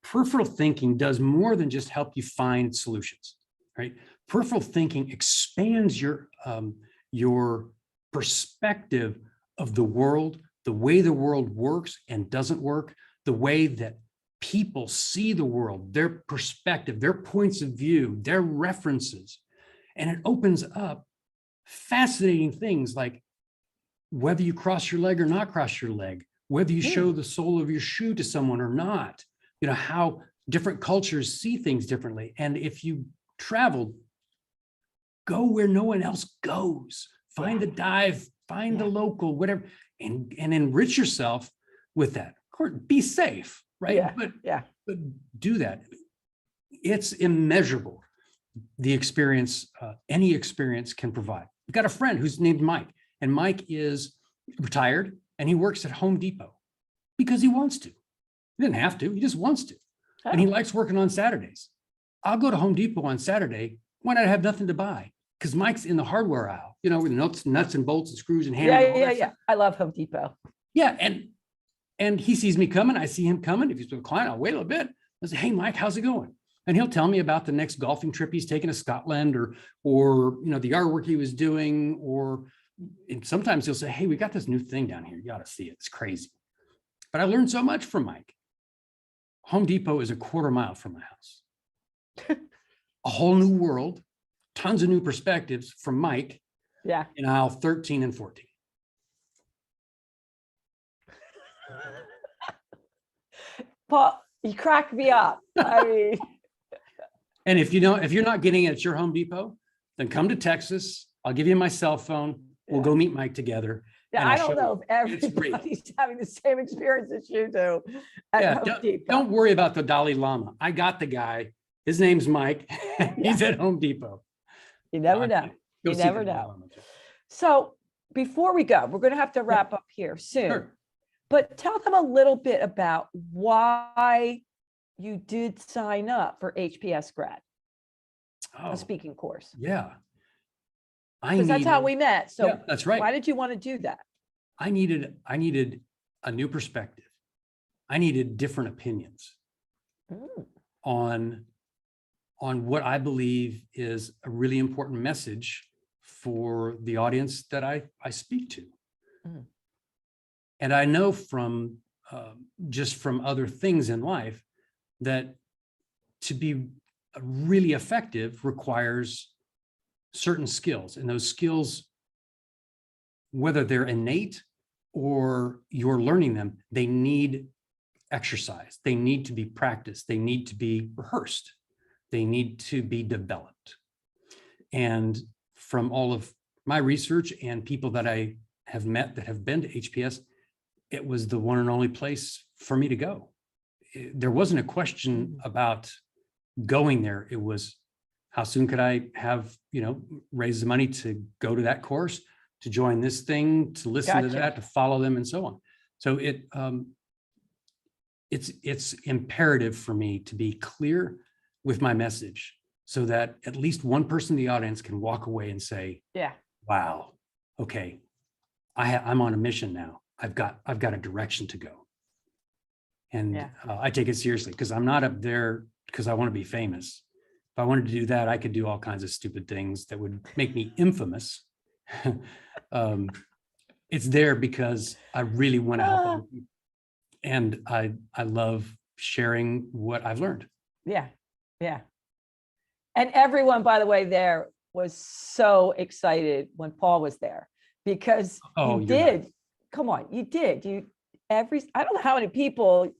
peripheral thinking does more than just help you find solutions, right? Peripheral thinking expands your perspective of the world, the way the world works and doesn't work, the way that people see the world, their perspective, their points of view, their references. And it opens up fascinating things like whether you cross your leg or not cross your leg, whether you show the sole of your shoe to someone or not, how different cultures see things differently. And if you travel, go where no one else goes, find the dive, find the local, whatever, and enrich yourself with that. Of course, be safe, right? But do that. It's immeasurable, the experience any experience can provide. I've got a friend who's named Mike, and Mike is retired and he works at Home Depot because he wants to. He doesn't have to, he just wants to. And he likes working on Saturdays. I'll go to Home Depot on Saturday when I have nothing to buy, because Mike's in the hardware aisle, with nuts and bolts and screws and hammers. Yeah. I love Home Depot. Yeah, and he sees me coming, I see him coming. If he's a client, I'll wait a little bit. I say, hey, Mike, how's it going? And he'll tell me about the next golfing trip he's taking to Scotland, or the artwork he was doing, and sometimes he'll say, hey, we got this new thing down here. You ought to see it. It's crazy. But I learned so much from Mike. Home Depot is a quarter mile from my house. A whole new world, tons of new perspectives from Mike. Yeah. In aisle 13 and 14. Paul, you crack me up. I mean, and if you're not getting it at your Home Depot, then come to Texas. I'll give you my cell phone. We'll go meet Mike together. Yeah, I don't know if everybody's having the same experience as you do at Home Depot. Don't worry about the Dalai Lama. I got the guy. His name's Mike. He's at Home Depot. You never know. You never know. So before we go, we're going to have to wrap up here soon. Sure. But tell them a little bit about why you did sign up for HPS grad, a speaking course. Yeah. Because that's how we met. So that's right. Why did you want to do that? I needed a new perspective. I needed different opinions Mm, on what I believe is a really important message for the audience that I speak to. mm. And I know from just from other things in life that to be really effective requires certain skills, and those skills, whether they're innate or you're learning them, they need exercise. They need to be practiced. They need to be rehearsed. They need to be developed. And from all of my research and people that I have met that have been to HPS, it was the one and only place for me to go. There wasn't a question about going there. It was, how soon could I have, raise the money to go to that course, to join this thing, to listen to Gotcha. that, to follow them, and so on. So it's imperative for me to be clear with my message so that at least one person in the audience can walk away and say, Yeah. wow, okay, I'm on a mission now. I've got a direction to go. And Yeah. I take it seriously because I'm not up there because I want to be famous. If I wanted to do that, I could do all kinds of stupid things that would make me infamous. It's there because I really want to help Ah. other people. And I love sharing what I've learned. Yeah. Yeah. And everyone, by the way, there was so excited when Paul was there because Oh, you you're not. did. Come on, you did. I don't know how many people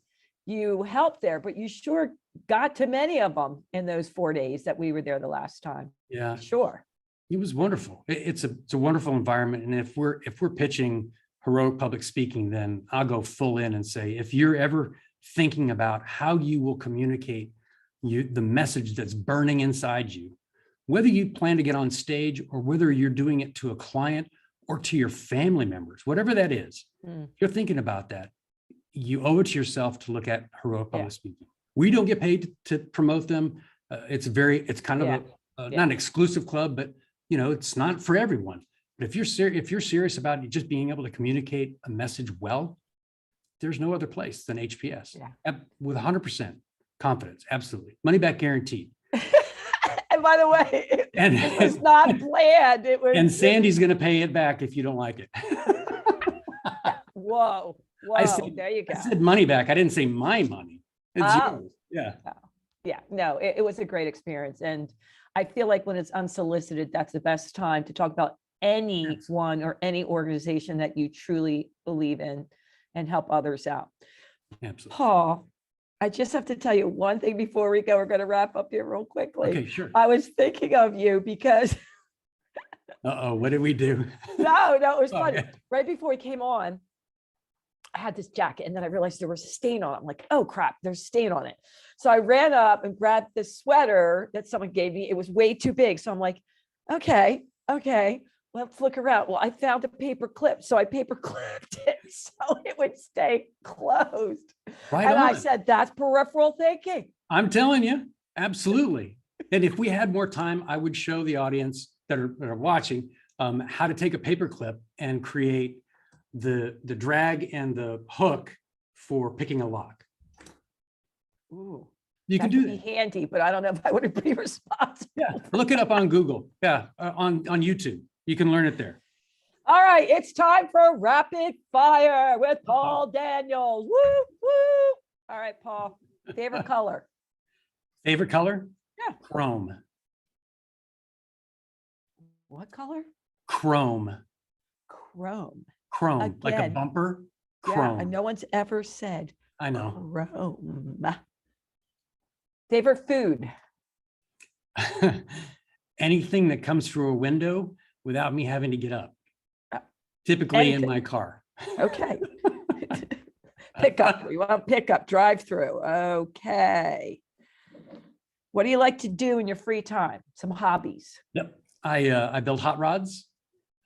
you helped there, but you sure got to many of them in those 4 days that we were there the last time. Yeah, Sure. it was wonderful. It's a wonderful environment. And if we're pitching heroic public speaking, then I'll go full in and say, if you're ever thinking about how you will communicate the message that's burning inside you, whether you plan to get on stage or whether you're doing it to a client or to your family members, whatever that is, if you're thinking about that, you owe it to yourself to look at heroic public speaking. We don't get paid to promote them. It's kind of not an exclusive club, but it's not for everyone. But if you're serious about just being able to communicate a message well, there's no other place than HPS. With 100% confidence, absolutely, money back guaranteed. And by the way, it was not planned. It was. And Sandy's going to pay it back if you don't like it. Whoa. There you go. I said money back. I didn't say my money. It's yours. Yeah. Yeah. No, it was a great experience. And I feel like when it's unsolicited, that's the best time to talk about anyone or any organization that you truly believe in and help others out. Absolutely. Paul, I just have to tell you one thing before we go. We're going to wrap up here real quickly. Okay, sure. I was thinking of you because. Uh-oh, what did we do? No, it was funny. Okay. Right before we came on, I had this jacket and then I realized there was a stain on it. I'm like, oh crap, there's a stain on it. So I ran up and grabbed this sweater that someone gave me. It was way too big. So I'm like, okay, let's look around. Well, I found a paper clip. So I paper clipped it so it would stay closed. Right and on. I said, that's peripheral thinking. I'm telling you, absolutely. And if we had more time, I would show the audience that are watching how to take a paper clip and create the drag and the hook for picking a lock. Ooh, you can do that. Be handy, but I don't know if I would be responsible. Yeah, look it up on Google. Yeah, on YouTube. You can learn it there. All right, it's time for rapid fire with Paul Daniels. Woo, woo. All right, Paul, favorite color? Favorite color? Yeah. Chrome. What color? Chrome. Chrome. Chrome, again, like a bumper. Chrome. Yeah, and no one's ever said. I know. Chrome. Favorite food? Anything that comes through a window without me having to get up. Typically anything. In my car. Okay. Pickup. We want pickup, drive through. Okay. What do you like to do in your free time? Some hobbies. Yep. I build hot rods.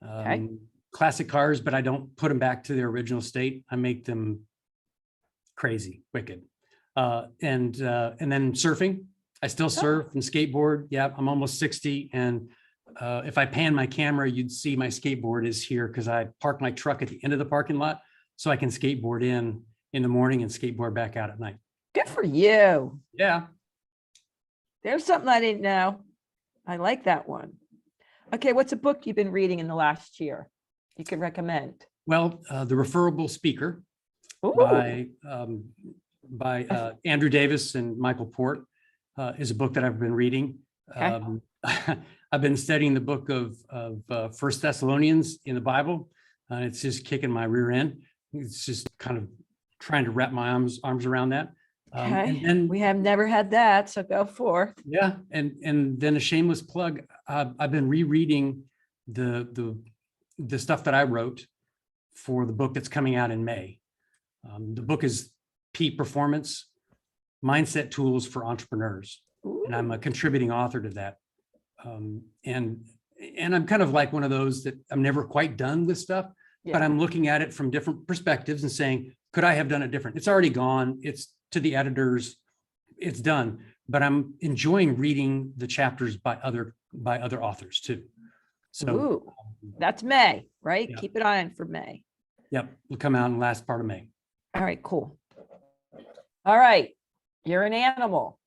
Okay. Classic cars, but I don't put them back to their original state. I make them crazy, wicked. And then surfing. I still surf and skateboard. Yeah, I'm almost 60. And if I pan my camera, you'd see my skateboard is here because I park my truck at the end of the parking lot so I can skateboard in in the morning and skateboard back out at night. Good for you. Yeah. There's something I didn't know. I like that one. Okay, what's a book you've been reading in the last year you could recommend? Well, The Referable Speaker Ooh, by Andrew Davis and Michael Port is a book that I've been reading. Okay. I've been studying the book of First Thessalonians in the Bible, and it's just kicking my rear end. It's just kind of trying to wrap my arms around that. Okay. And then We have never had that, so go forth. yeah, and then a shameless plug. I've been rereading the stuff that I wrote for the book that's coming out in May. The book is Peak Performance: Mindset Tools for Entrepreneurs, and I'm a contributing author to that. And I'm kind of like one of those that I'm never quite done with stuff, but I'm looking at it from different perspectives and saying, could I have done it different? It's already gone. It's to the editors. It's done, but I'm enjoying reading the chapters by other authors too. So that's May, right? Yeah. Keep an eye on for May. Yep, it'll come out in the last part of May. All right, cool. All right, you're an animal.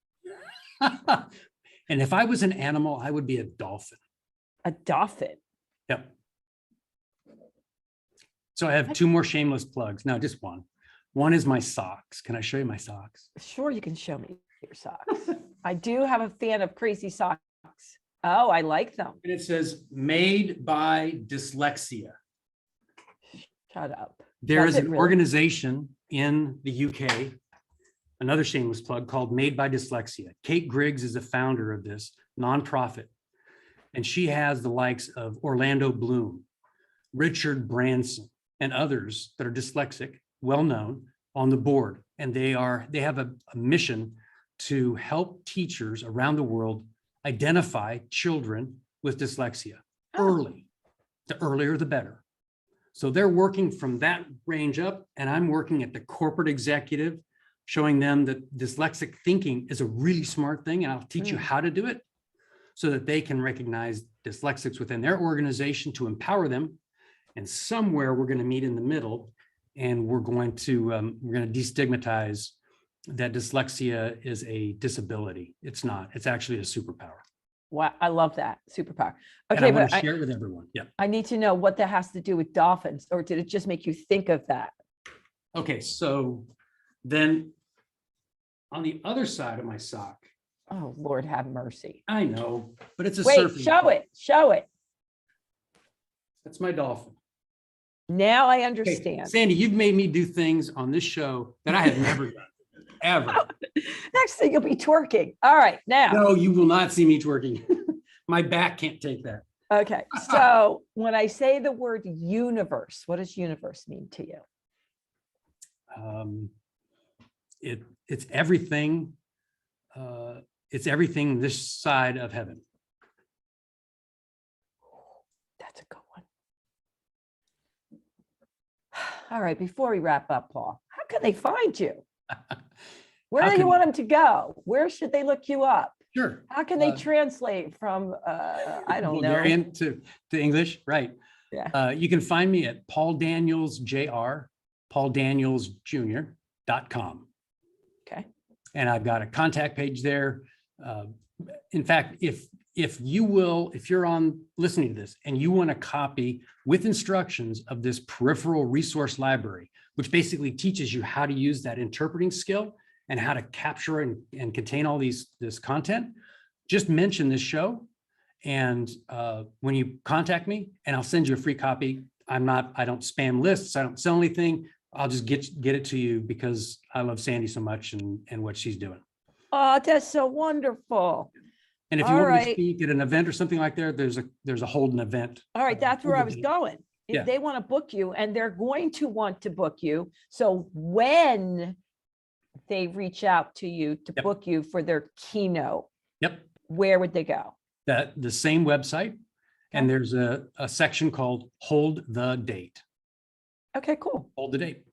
And if I was an animal, I would be a dolphin. A dolphin. Yep. So I have two more shameless plugs. No, just one. One is my socks. Can I show you my socks? Sure, you can show me your socks. I do have a fan of crazy socks. Oh, I like them. And it says made by dyslexia. Shut up. There Does is it an really? organization in the UK, another shameless plug, called Made by Dyslexia. Kate Griggs is the founder of this nonprofit. And she has the likes of Orlando Bloom, Richard Branson, and others that are dyslexic, well-known, on the board. And they have a mission to help teachers around the world identify children with dyslexia early. The earlier, the better. So they're working from that range up, and I'm working at the corporate executive, showing them that dyslexic thinking is a really smart thing, and I'll teach you how to do it so that they can recognize dyslexics within their organization to empower them. And somewhere we're going to meet in the middle, and we're going to destigmatize that dyslexia is a disability. It's not. It's actually a superpower. Wow, I love that superpower. And Okay, I want but to share it with everyone. Yeah. I need to know what that has to do with dolphins, or did it just make you think of that? Okay, so then on the other side of my sock, Oh, Lord, have mercy. I know, but it's a Wait, surfing show sock. it. Show it. That's my dolphin. Now I Okay, understand. Sandy, you've made me do things on this show that I have never done, ever. Next thing you'll be twerking. All right, now. No, you will not see me twerking. My back can't take that. Okay, so when I say the word universe, what does universe mean to you? It's everything. It's everything this side of heaven. That's a good one. All right, before we wrap up, Paul, how can they find you? Where do you want them to go? Where should they look you up? Sure. How can they translate from, I don't know. Bulgarian to English, right? Yeah. You can find me at Paul Daniels Jr., pauldanielsjr.com. Okay. And I've got a contact page there. In fact, if you're on listening to this and you want a copy with instructions of this peripheral resource library, which basically teaches you how to use that interpreting skill and how to capture and contain all this content, just mention this show. And when you contact me, and I'll send you a free copy. I don't spam lists. I don't sell anything. I'll just get it to you because I love Sandy so much and what she's doing. Oh, that's so wonderful. And if you All want me to right. speak at an event or something like that, there's a Holden event. All right, that's where I was going. If Yeah. they want to book you, and they're going to want to book you, so when they reach out to you to Yep. book you for their keynote, Yep. where would they go? The same website. And there's a section called Hold the Date. Okay, cool. Hold the date.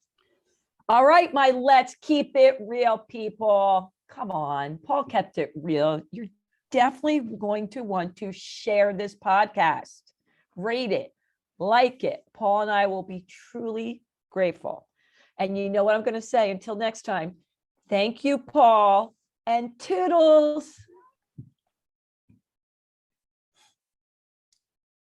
All right, my let's keep it real people. Come on, Paul kept it real. You're definitely going to want to share this podcast, rate it, like it. Paul and I will be truly grateful. And you know what I'm going to say until next time. Thank you, Paul, and toodles.